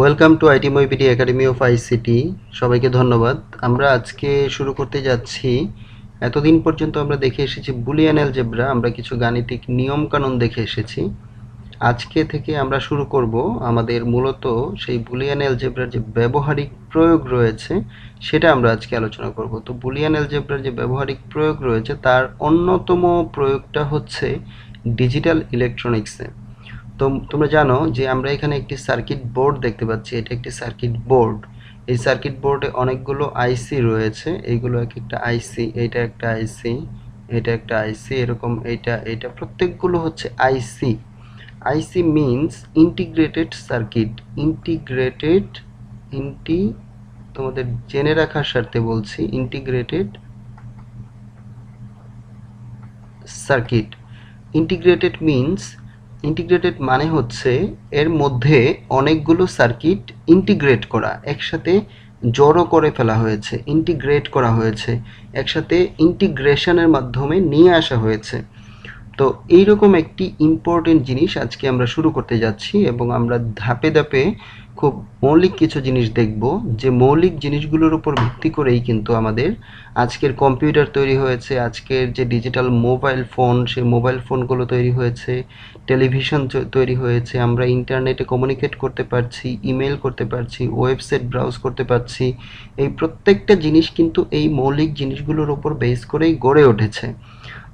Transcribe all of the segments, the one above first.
Welcome to IT মইপিটি academy of ICT. সবাইকে ধন্যবাদ। আমরা আজকে শুরু করতে যাচ্ছি। এতদিন পর্যন্ত আমরা দেখে এসেছি বুলিয়ান অ্যালজেব্রা, আমরা কিছু গাণিতিক নিয়ম কানুন দেখে এসেছি। আজকে থেকে আমরা শুরু করব আমাদের মূলত সেই বুলিয়ান অ্যালজেব্রার যে ব্যবহারিক প্রয়োগ রয়েছে সেটা আমরা আজকে আলোচনা করব। তো বুলিয়ান অ্যালজেব্রার যে ব্যবহারিক প্রয়োগ রয়েছে তার অন্যতম প্রয়োগটা হচ্ছে ডিজিটাল ইলেকট্রনিক্সে। তো তোমরা জানো যে আমরা এখানে একটি সার্কিট বোর্ড দেখতে পাচ্ছি, এটা একটি সার্কিট বোর্ড। এই সার্কিট বোর্ডে অনেকগুলো আইসি রয়েছে, এইগুলো এক একটা আইসি, এটা একটা আইসি, এটা একটা আইসি, এরকম এইটা এইটা প্রত্যেকগুলো হচ্ছে আইসি। আইসি মিনস ইন্টিগ্রেটেড সার্কিট। ইন্টিগ্রেটেড ইন্টি তোমাদের জেনে রাখার স্বার্থে বলছি, integrated circuit. Integrated means, integrated মানে হচ্ছে এর মধ্যে অনেকগুলো সার্কিট ইন্টিগ্রেট করা, একসাথে জড়ো করে ফেলা হয়েছে, ইন্টিগ্রেট করা হয়েছে, একসাথে ইন্টিগ্রেশনের মাধ্যমে নিয়ে আসা হয়েছে। তো এইরকম একটি ইম্পর্টেন্ট জিনিস আজকে আমরা শুরু করতে যাচ্ছি এবং আমরা ধাপে ধাপে খুব মৌলিক কিছু জিনিস দেখব, যে মৌলিক জিনিসগুলোর উপর ভিত্তি করেই কিন্তু আমাদের আজকের কম্পিউটার তৈরি হয়েছে, আজকের যে ডিজিটাল মোবাইল ফোন সেই মোবাইল ফোনগুলো তৈরি হয়েছে, টেলিভিশন তৈরি হয়েছে, আমরা ইন্টারনেটে কমিউনিকেট করতে পারছি, ইমেল করতে পারছি, ওয়েবসাইট ব্রাউজ করতে পারছি। এই প্রত্যেকটা জিনিস কিন্তু এই মৌলিক জিনিসগুলোর উপর বেস করেই গড়ে উঠেছে।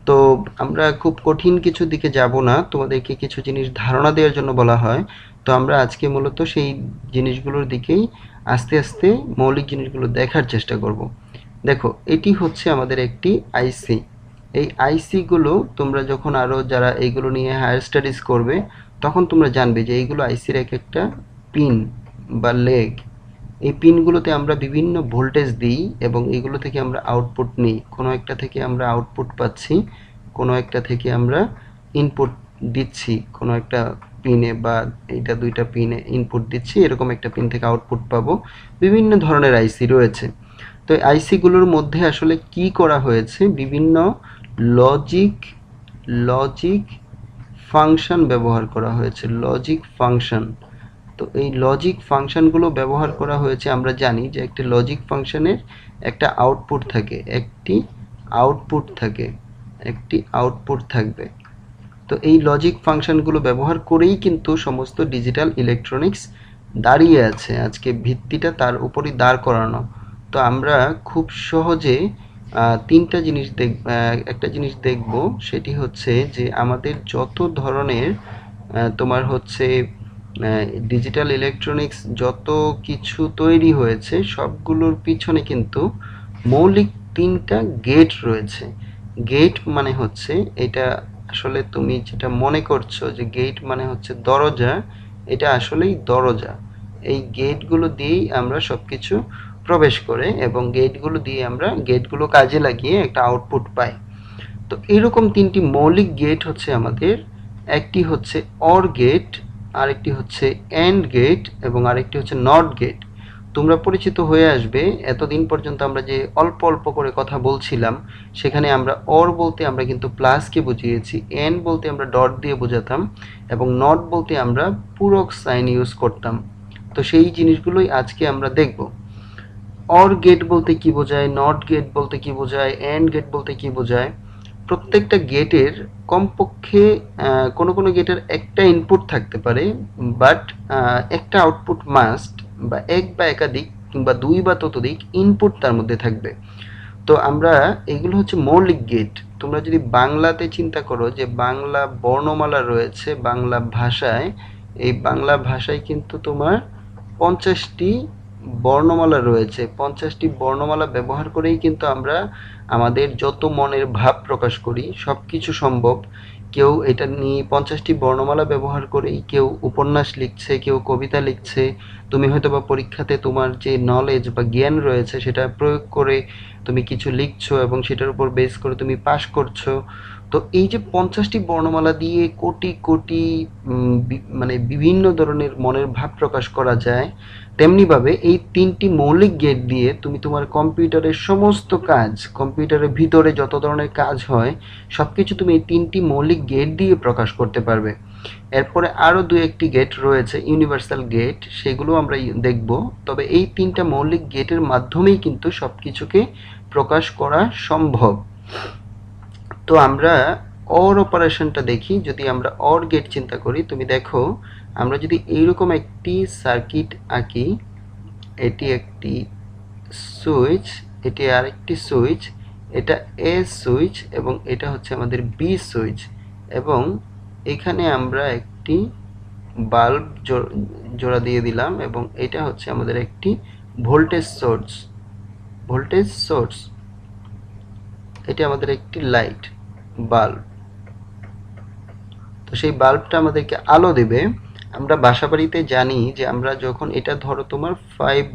তো আমরা খুব কঠিন কিছু দিকে যাব না, তোমাদেরকে কিছু জিনিস ধারণা দেওয়ার জন্য বলা হয়। তো আমরা আজকে মূলত সেই জিনিসগুলোর দিকেই আস্তে আস্তে মৌলিক জিনিসগুলো দেখার চেষ্টা করব। দেখো, এটি হচ্ছে আমাদের একটি আইসি। এই আইসিগুলো তোমরা যখন আরও যারা এইগুলো নিয়ে হায়ার স্টাডিজ করবে তখন তোমরা জানবে যে এইগুলো আইসির এক একটা পিন বা লেগ। এই পিনগুলোতে আমরা বিভিন্ন ভোল্টেজ দিই এবং এগুলো থেকে আমরা আউটপুট নিই। কোনো একটা থেকে আমরা আউটপুট পাচ্ছি, কোনো একটা থেকে আমরা ইনপুট দিচ্ছি, কোনো একটা পিনে বা এইটা দুইটা পিনে ইনপুট দিচ্ছি, এরকম একটা পিন থেকে আউটপুট পাবো। বিভিন্ন ধরনের আইসি রয়েছে। তো এই আইসিগুলোর মধ্যে আসলে কি করা হয়েছে, বিভিন্ন লজিক লজিক ফাংশন ব্যবহার করা হয়েছে, লজিক ফাংশন। তো এই লজিক ফাংশনগুলো ব্যবহার করা হয়েছে। আমরা জানি যে একটি লজিক ফাংশনের একটা আউটপুট থাকে, একটি আউটপুট থাকবে। তো এই লজিক ফাংশনগুলো ব্যবহার করেই কিন্তু সমস্ত ডিজিটাল ইলেকট্রনিক্স দাঁড়িয়ে আছে, আজকে ভিত্তিটা তার উপরই দাঁড় করানো। তো আমরা খুব সহজে তিনটা জিনিস একটা জিনিস দেখব, সেটি হচ্ছে যে আমাদের যত ধরনের তোমার হচ্ছে ডিজিটাল ইলেকট্রনিক্স যত কিছু তৈরি হয়েছে সবগুলোর পিছনে কিন্তু মৌলিক তিনটা গেট রয়েছে। গেট মানে হচ্ছে, এটা আসলে তুমি যেটা মনে করছো যে গেট মানে হচ্ছে দরজা, এটা আসলেই দরজা। এই গেটগুলো দিয়েই আমরা সবকিছু প্রবেশ করে এবং গেটগুলো কাজে লাগিয়ে একটা আউটপুট পাই। তো এরকম তিনটি মৌলিক গেট হচ্ছে আমাদের। একটি হচ্ছে অর গেট, আরেকটি হচ্ছে অ্যান্ড গেট এবং আরেকটি হচ্ছে নট গেট। তোমরা পরিচিত হয়ে আসবে, এতদিন পর্যন্ত আমরা যে অল্প অল্প করে কথা বলছিলাম সেখানে আমরা অর বলতে আমরা কিন্তু প্লাসকে বুঝিয়েছি, এন্ড বলতে আমরা ডট দিয়ে বোঝাতাম এবং নট বলতে আমরা পূরক সাইন ইউজ করতাম। তো সেই জিনিসগুলোই আজকে আমরা দেখব। অর গেট বলতে কি বোঝায়, নট গেট বলতে কি বোঝায়, এন্ড গেট বলতে কি বোঝায়। প্রত্যেকটা গেটের কমপক্ষে কোনো কোনো গেটের একটা ইনপুট থাকতে পারে, বাট একটা আউটপুট মাস্ট, বা এক বা একাধিক কিংবা দুই বা ততোধিক ইনপুট তার মধ্যে থাকবে। তো আমরা এগুলো হচ্ছে মৌলিক গেট। তোমরা যদি বাংলাতে চিন্তা করো যে বাংলা বর্ণমালা রয়েছে বাংলা ভাষায়, এই বাংলা ভাষায় কিন্তু তোমার 50টি বর্ণমালা রয়েছে। 50টি বর্ণমালা ব্যবহার করেই কিন্তু আমরা আমাদের যত মনের ভাব প্রকাশ করি সব কিছু সম্ভব। কেউ এটা নিয়ে 50টি বর্ণমালা ব্যবহার করেই কেউ উপন্যাস লিখছে, কেউ কবিতা লিখছে। তুমি হয়তো বা পরীক্ষাতে তোমার যে নলেজ বা জ্ঞান রয়েছে সেটা প্রয়োগ করে তুমি কিছু লিখছো এবং সেটার উপর বেস করে তুমি পাশ করছো। তো এই যে 50টি বর্ণমালা দিয়ে কোটি কোটি মানে বিভিন্ন ধরনের মনের ভাব প্রকাশ করা যায়, তেমনিভাবে এই 3টি মৌলিক গেট দিয়ে তুমি তোমার কম্পিউটারের সমস্ত কাজ, কম্পিউটারের ভিতরে যত ধরনের কাজ হয় সবকিছু তুমি এই 3টি মৌলিক গেট দিয়ে প্রকাশ করতে পারবে। এরপরে আরও দু একটি গেট রয়েছে, ইউনিভার্সাল গেট, সেগুলো আমরা দেখব। তবে এই 3টা মৌলিক গেটের মাধ্যমেই কিন্তু সবকিছুকে প্রকাশ করা সম্ভব। তো আমরা অর অপারেশনটা দেখি। যদি আমরা অর গেট চিন্তা করি, তুমি দেখো আমরা যদি এইরকম একটি সার্কিট আঁকি, এটি একটি সুইচ, এটি আরেকটি সুইচ, এটা এ সুইচ এবং এটা হচ্ছে আমাদের বি সুইচ, এবং এখানে আমরা একটি বাল্ব জোড়া দিয়ে দিলাম, এবং এটা হচ্ছে আমাদের একটি ভোল্টেজ সোর্স, ভোল্টেজ সোর্স, এটা আমাদের একটি লাইট বাল্ব। তো সেই বাল্বটা আমাদেরকে আলো দেবে। আমরা বাসাবাড়িতে জানি যে আমরা যখন, এটা ধরো তোমার 5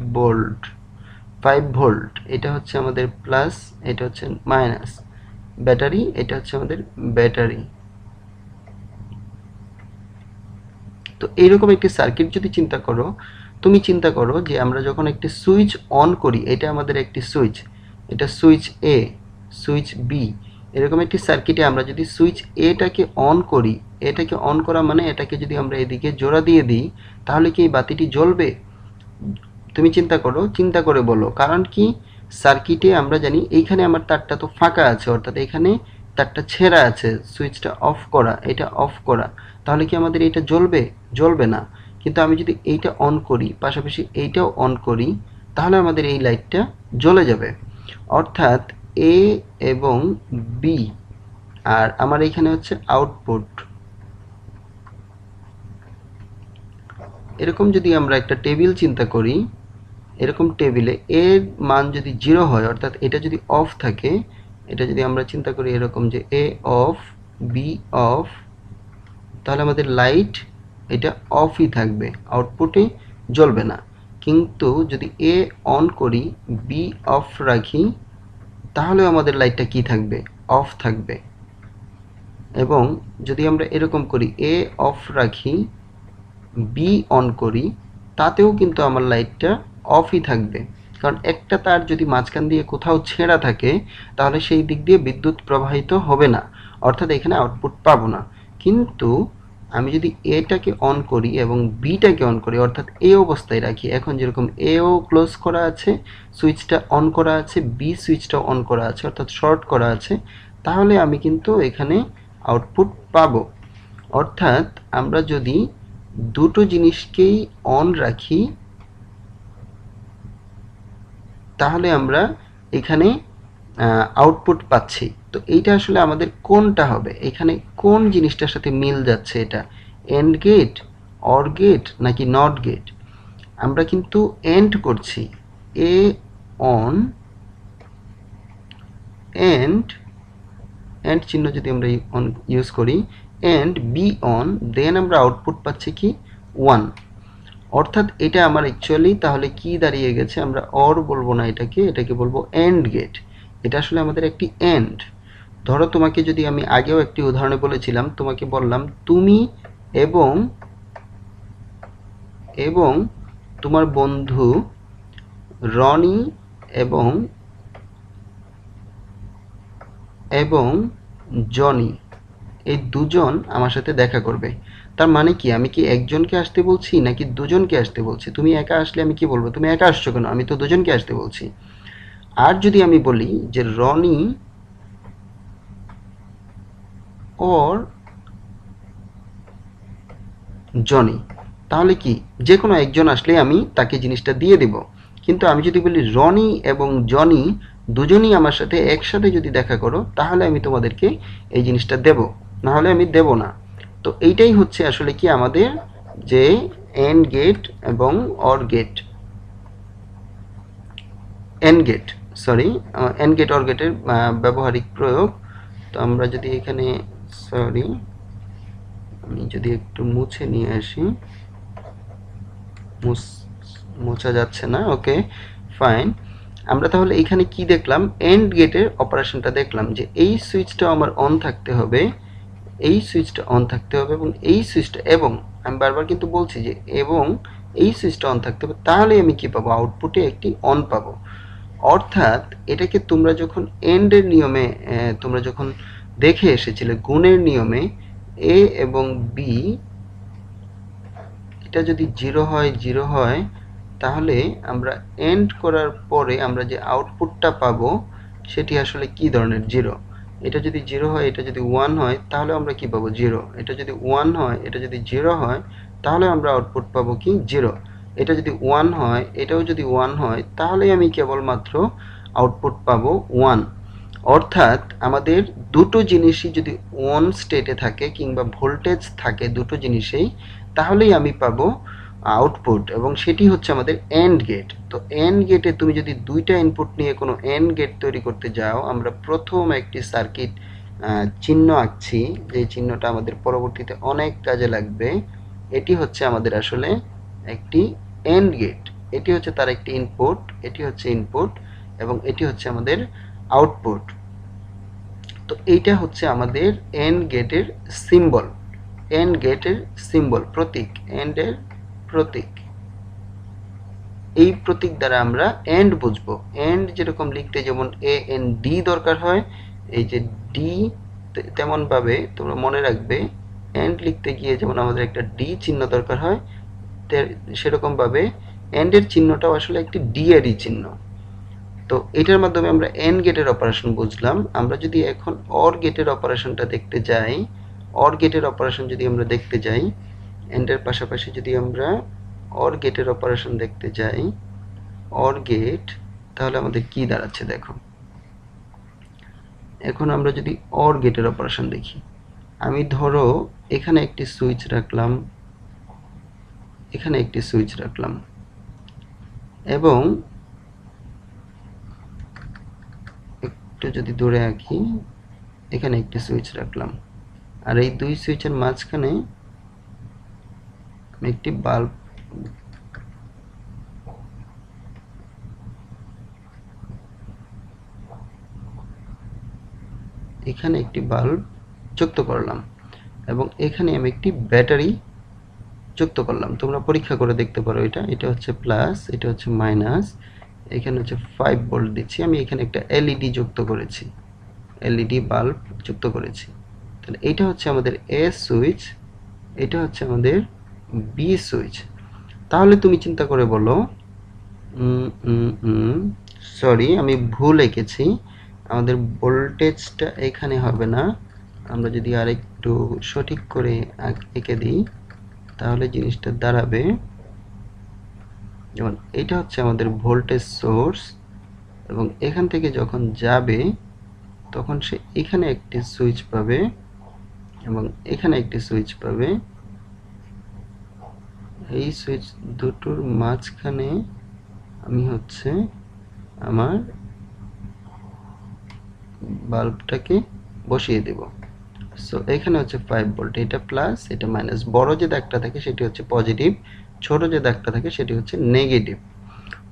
ভোল্ট, এটা হচ্ছে আমাদের প্লাস, এটা হচ্ছে মাইনাস, ব্যাটারি, এটা হচ্ছে আমাদের ব্যাটারি। তো এইরকম একটি সার্কিট যদি চিন্তা করো, তুমি চিন্তা করো যে আমরা যখন একটি সুইচ অন করি, এটা আমাদের একটি সুইচ, এটা সুইচ এ, সুইচ বি, এরকম একটি সার্কিটে আমরা যদি সুইচ এটাকে অন করি, এটাকে অন করা মানে এটাকে যদি আমরা এদিকে জোড়া দিয়ে দিই, তাহলে কি এই বাতিটি জ্বলবে? তুমি চিন্তা করো, চিন্তা করে বলো। কারণ কি, সার্কিটে আমরা জানি এইখানে আমার তারটা তো ফাঁকা আছে, অর্থাৎ এখানে তারটা ছেঁড়া আছে, সুইচটা অফ করা, এটা অফ করা, তাহলে কি আমাদের এটা জ্বলবে? জ্বলবে না। কিন্তু আমি যদি এইটা অন করি, পাশাপাশি এইটাও অন করি, তাহলে আমাদের এই লাইটটা জ্বলে যাবে। অর্থাৎ এ এবং বি, আর আমার এখানে হচ্ছে আউটপুট। এরকম যদি আমরা একটা টেবিল চিন্তা করি, এরকম টেবিলে এর মান যদি 0 হয়, অর্থাৎ এটা যদি অফ থাকে, এটা যদি আমরা চিন্তা করি এরকম যে এ অফ, বি অফ, তাহলে আমাদের লাইট এটা অফই থাকবে, আউটপুটে জ্বলবে না। কিন্তু যদি এ অন করি, বি অফ রাখি, তাহলে আমাদের লাইটটা কি থাকবে? অফ থাকবে। এবং যদি আমরা এরকম করি, এ অফ রাখি, বি অন করি, তাতেও কিন্তু আমার লাইটটা অফই থাকবে। কারণ একটা তার যদি মাঝখান দিয়ে কোথাও ছেঁড়া থাকে, তাহলে সেই দিক দিয়ে বিদ্যুৎ প্রবাহিত হবে না, অর্থাৎ এখানে আউটপুট পাবো না। কিন্তু আমি যদি এটাকে অন করি এবং বিটাকে অন করি, অর্থাৎ এ অবস্থায় রাখি, এখন যেরকম এও ক্লোজ করা আছে, সুইচটা অন করা আছে, বি সুইচটাও অন করা আছে, অর্থাৎ শর্ট করা আছে, তাহলে আমি কিন্তু এখানে আউটপুট পাবো। অর্থাৎ আমরা যদি দুটো জিনিসকেই অন রাখি, তাহলে আমরা এখানে আউটপুট পাচ্ছি। তো এইটা আসলে আমাদের কোনটা হবে? এখানে কোন জিনিসটার সাথে মিল যাচ্ছে? এটা এন্ড গেট, অর গেট, নাকি নট গেট? আমরা কিন্তু এন্ড করছি, এ অন, এন্ড, এন্ড চিহ্ন যদি আমরা ইউজ করি, এন্ড বি অন, দেন আমরা আউটপুট পাচ্ছি কি? 1। অর্থাৎ এটা আমার অ্যাকচুয়ালি তাহলে কি দাঁড়িয়ে গেছে? আমরা অর বলবো না, এটাকে বলবো এন্ড গেট। এটা আসলে আমাদের একটি এন্ড। ধরো তোমাকে যদি আমি আগেও একটি উদাহরণে বলেছিলাম, তোমাকে বললাম তুমি এবং এবং তোমার বন্ধু রনি এবং এবং জনি, এই দুজন আমার সাথে দেখা করবে। তার মানে কি, আমি কি একজনকে আসতে বলছি নাকি দুজনকে আসতে বলছি? তুমি একা আসলে আমি কি বলবো? তুমি একা আসছো কেন? আমি তো দুজনকে আসতে বলছি। আর যদি আমি বলি যে রনি অর জনি, তাহলে কি যে কোনো একজন আসলে আমি তাকে জিনিসটা দিয়ে দেব। কিন্তু আমি যদি বলি রনি এবং জনি দুজনই আমার সাথে একসাথে যদি দেখা করো, তাহলে আমি তোমাদেরকে এই জিনিসটা দেব, না হলে আমি দেব না। তো এইটাই হচ্ছে আসলে কি আমাদের যে এন্ড গেট এবং or gate, and gate, sorry, and gate or গেটের ব্যবহারিক প্রয়োগ। তো আমরা যদি এখানে, সরি, আমি যদি একটু মুছে নিয়ে আসি, মোছা যাচ্ছে না, ওকে ফাইন। আমরা তাহলে এখানে কি দেখলাম, এন্ড গেটের অপারেশনটা দেখলাম যে এই সুইচটা আমার অন থাকতে হবে, এই সুইচটা অন থাকতে হবে এবং এই সুইচটা, এবং আমি বারবার কিন্তু বলছি যে এবং এই সুইচটা অন থাকতে হবে, তাহলে আমি কি পাবো, আউটপুটে একটি অন পাবো। অর্থাৎ এটাকে তোমরা যখন এন্ডের নিয়মে তোমরা যখন দেখে এসেছিলে গুণের নিয়মে এ এবং বি এটা যদি জিরো হয়, জিরো হয়, তাহলে আমরা এন্ড করার পরে আমরা যে আউটপুটটা পাবো সেটি আসলে কি ধরনের, জিরো। এটা যদি জিরো হয়, এটা যদি ওয়ান হয়, তাহলে আমরা কি পাবো, জিরো। এটা যদি ওয়ান হয়, এটা যদি জিরো হয়, তাহলে আমরা আউটপুট পাবো কি, জিরো। এটা যদি ওয়ান হয়, এটাও যদি ওয়ান হয়, তাহলে আমি কেবলমাত্র আউটপুট পাবো ওয়ান। অর্থাৎ আমাদের দুটো জিনিসই যদি অন স্টেটে থাকে কিংবা ভোল্টেজ থাকে দুটো জিনিসেই, তাহলেই আমি পাবো আউটপুট, এবং সেটি হচ্ছে আমাদের এন্ড গেট। তো এন্ড গেটে তুমি যদি দুইটা ইনপুট নিয়ে কোনো এন্ড গেট তৈরি করতে যাও, আমরা প্রথম একটি সার্কিট চিহ্ন আঁকছি, যে চিহ্নটা আমাদের পরবর্তীতে অনেক কাজে লাগবে। এটি হচ্ছে আমাদের আসলে একটি এন্ড গেট, এটি হচ্ছে তার একটি ইনপুট, এটি হচ্ছে ইনপুট এবং এটি হচ্ছে আমাদের আউটপুট। তো এইটা হচ্ছে আমাদের এন্ড গেটের সিম্বল, এন্ড গেটের সিম্বল, প্রতীক, এন্ডের প্রতীক। এই প্রতীক দ্বারা আমরা এন্ড বুঝবো। এন্ড যেরকম লিখতে যেমন এ এন ডি দরকার হয়, এই যে ডি, তেমন ভাবে তোমরা মনে রাখবে এন্ড লিখতে গিয়ে যেমন আমাদের একটা ডি চিহ্ন দরকার হয়, সেরকম ভাবে এন্ডের চিহ্নটাও আসলে একটি ডি এরই চিহ্ন। তো এটার মাধ্যমে আমরা এন্ড গেটের অপারেশন বুঝলাম। আমরা যদি এখন অর গেটের অপারেশনটা দেখতে যাই, অর গেটের অপারেশন যদি আমরা দেখতে যাই, এন্ডের পাশাপাশি যদি আমরা অর গেটের অপারেশন দেখতে যাই, অর গেট, তাহলে আমাদের কি দাঁড়াচ্ছে দেখো। এখন আমরা যদি অর গেটের অপারেশন দেখি, আমি ধরো এখানে একটি সুইচ রাখলাম, এখানে একটি সুইচ রাখলাম, এবং একটু যদি দূরে আঁকি, এখানে একটি সুইচ রাখলাম, আর এই দুই সুইচের মাঝখানে আমি একটি বাল্ব, এখানে একটি বাল্ব যুক্ত করলাম এবং এখানে আমি একটি ব্যাটারি যুক্ত করলাম। তোমরা পরীক্ষা করে দেখতে পারো, এটা হচ্ছে প্লাস, এটা হচ্ছে মাইনাস, এখানে হচ্ছে 5 ভোল্ট দিচ্ছি, আমি এখানে একটা এলইডি যুক্ত করেছি, এলইডি বাল্ব যুক্ত করেছি। তাহলে এটা হচ্ছে আমাদের এ সুইচ, এটা হচ্ছে আমাদের বি সুইচ। তাহলে তুমি চিন্তা করে বলো, সরি আমি ভুল এঁকেছি, আমাদের ভোল্টেজটা এখানে হবে না, আমরা যদি আরেকটু সঠিক করে এঁকে দিই তাহলে জিনিসটা দাঁড়াবে, যেমন এটা হচ্ছে আমাদের ভোল্টেজ সোর্স, এবং এখান থেকে যখন যাবে তখন সে এখানে একটি সুইচ পাবে এবং এখানে একটি সুইচ পাবে। এই সুইচ দুটোর মাঝখানে আমি হচ্ছে আমার বাল্বটাকে বসিয়ে দেব। সো এখানে হচ্ছে 5 ভোল্ট, এটা প্লাস, এটা মাইনাস। বড় যে দাগটা থাকে সেটি হচ্ছে পজিটিভ, ছোট যে দাগটা থাকে সেটি হচ্ছে নেগেটিভ।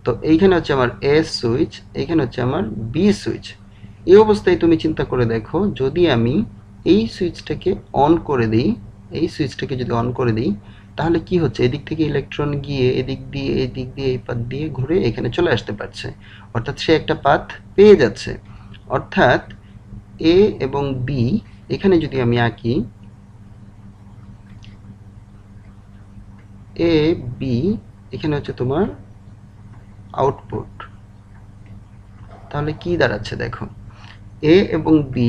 তো এইখানে হচ্ছে আমার এ সুইচ, এখানে হচ্ছে আমার বি সুইচ। এই অবস্থায় তুমি চিন্তা করে দেখো, যদি আমি এই সুইচটাকে অন করে দিই, এই সুইচটাকে যদি অন করে দিই, তাহলে কি হচ্ছে, এদিক থেকে ইলেকট্রন গিয়ে এদিক দিয়ে, এই দিক দিয়ে, এই পাথ দিয়ে ঘুরে এখানে চলে আসতে পারছে, অর্থাৎ সে একটা পাথ পেয়ে যাচ্ছে। অর্থাৎ এ এবং বি, এখানে যদি আমি আঁকি এ বি, এখানে হচ্ছে তোমার আউটপুট, তাহলে কি দাঁড়াচ্ছে দেখো, এ এবং বি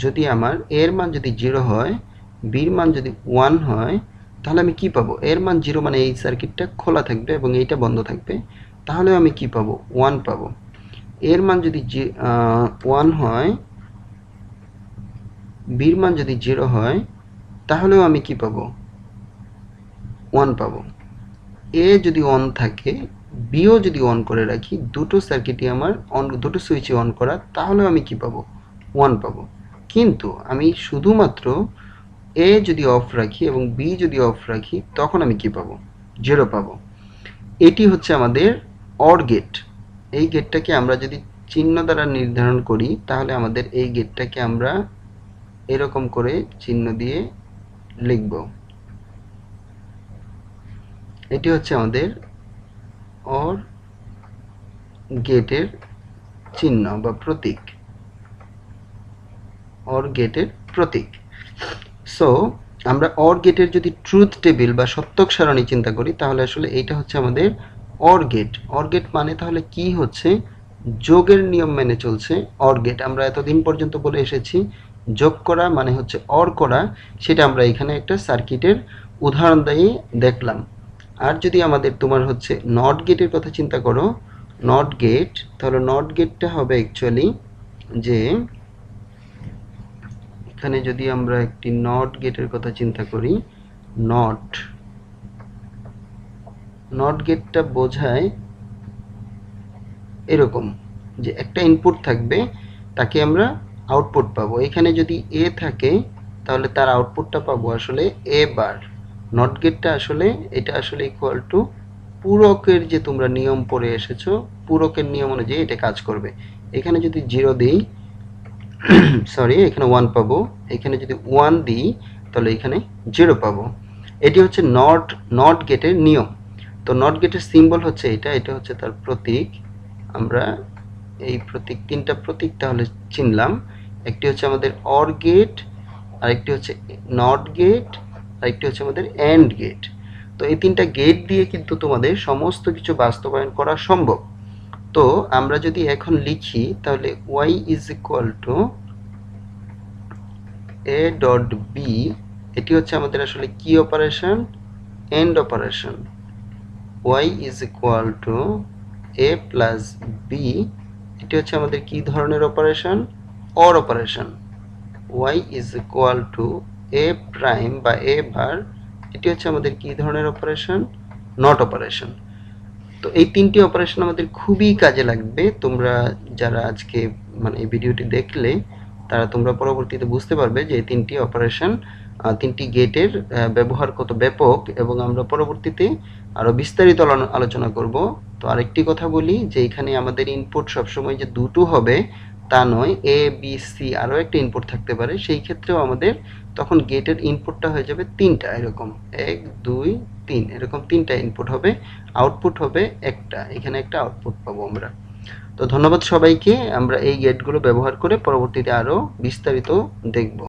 যদি আমার এর মান যদি 0 হয়, বির মান যদি 1 হয়, তাহলে আমি কি পাবো, এর মান 0 মানে এই সার্কিটটা খোলা থাকবে এবং এইটা বন্ধ থাকবে, তাহলে আমি কি পাবো, 1 পাবো। এর মান যদি 1 হয়, বির মান যদি 0 হয়, তাহলেও আমি কি পাবো, 1 পাবো। এ যদি অন থাকে, বিও যদি অন করে রাখি, দুটো সার্কিটই আমার অন, দুটো সুইচই অন করা, তাহলেও আমি কি পাবো, 1 পাবো। কিন্তু আমি শুধুমাত্র এ যদি অফ রাখি এবং বি যদি অফ রাখি, তখন আমি কি পাবো, 0 পাবো। এটি হচ্ছে আমাদের অর গেট। এই গেটটাকে আমরা যদি চিহ্ন দ্বারা নির্ধারণ করি তাহলে আমাদের এই গেটটাকে আমরা এরকম করে চিহ্ন দিয়ে লিখব। এটি হচ্ছে আমাদের অর গেটের চিহ্ন বা প্রতীক, অর গেটের প্রতীক। সো আমরা অর গেটের যদি ট্রুথ টেবিল বা সত্যক সারণী চিন্তা করি তাহলে আসলে এইটা হচ্ছে আমাদের অর গেট। অর গেট মানে তাহলে কি হচ্ছে, যোগের নিয়ম মেনে চলছে অর গেট। আমরা এতদিন পর্যন্ত বলে এসেছি যোগ করা মানে হচ্ছে অর করা, সেটা আমরা এখানে একটা সার্কিটের উদাহরণ দিয়ে দেখলাম। আর যদি আমাদের তোমার হচ্ছে নট গেটের কথা চিন্তা করো, নট গেট, তাহলে নট গেটটা হবে অ্যাকচুয়ালি যে এখানে যদি আমরা একটি নট গেটের কথা চিন্তা করি, নট গেটটা বোঝায় এরকম যে একটা ইনপুট থাকবে, তাকে আমরা আউটপুট পাবো। এখানে যদি এ থাকে তাহলে তার আউটপুটটা পাবো আসলে এ বার। নট গেটটা আসলে এটা আসলে ইকুয়াল টু পূরকের যে তোমরা নিয়ম পড়ে এসেছো, পূরকের নিয়ম অনুযায়ী এটা কাজ করবে। এখানে যদি 0 দিই, সরি এখানে 1 পাবো, এখানে যদি 1 দিই তাহলে এখানে 0 পাবো। এটি হচ্ছে নট গেটের নিয়ম। তো নট গেটের সিম্বল হচ্ছে এটা, এটা হচ্ছে তার প্রতীক। আমরা এই প্রতীক, তিনটা প্রতীক তাহলে চিনলাম। একটি হচ্ছে আমাদের অর গেট, আরেকটি হচ্ছে নট গেট, আরেকটি হচ্ছে আমাদের এন্ড গেট। তো এই তিনটা গেট দিয়ে কিন্তু তোমাদের সমস্ত কিছু বাস্তবায়ন করা সম্ভব। তো আমরা যদি এখন লিখি তাহলে y is equal to a dot b, এটি হচ্ছে আমাদের আসলে কি operation, and operation. y is equal to a plus b, এটি হচ্ছে আমাদের কি ধরনের অপারেশন, or operation. y is equal to a prime বা a বার, এটি হচ্ছে আমাদের কি ধরনের অপারেশন, নট অপারেশন। তো এই তিনটি অপারেশন আমাদের খুবই কাজে লাগবে। তোমরা যারা আজকে মানে এই ভিডিওটি দেখলে তারা তোমরা পরবর্তীতে বুঝতে পারবে যে এই তিনটি অপারেশন, তিনটি গেটের ব্যবহার কত ব্যাপক, এবং আমরা পরবর্তীতে আরো বিস্তারিত আলোচনা করব। তো আরেকটি কথা বলি যে এখানে আমাদের ইনপুট সবসময় যে দুটো হবে তা নয়, এ বি সি আরও একটা ইনপুট থাকতে পারে। সেই ক্ষেত্রেও আমাদের তখন গেটের ইনপুটটা হয়ে যাবে তিনটা, এরকম 1 2 3 এরকম তিনটা ইনপুট হবে, আউটপুট হবে একটা, এখানে একটা আউটপুট পাবো আমরা। তো ধন্যবাদ সবাইকে। আমরা এই গেটগুলো ব্যবহার করে পরবর্তীতে আরো বিস্তারিত দেখব।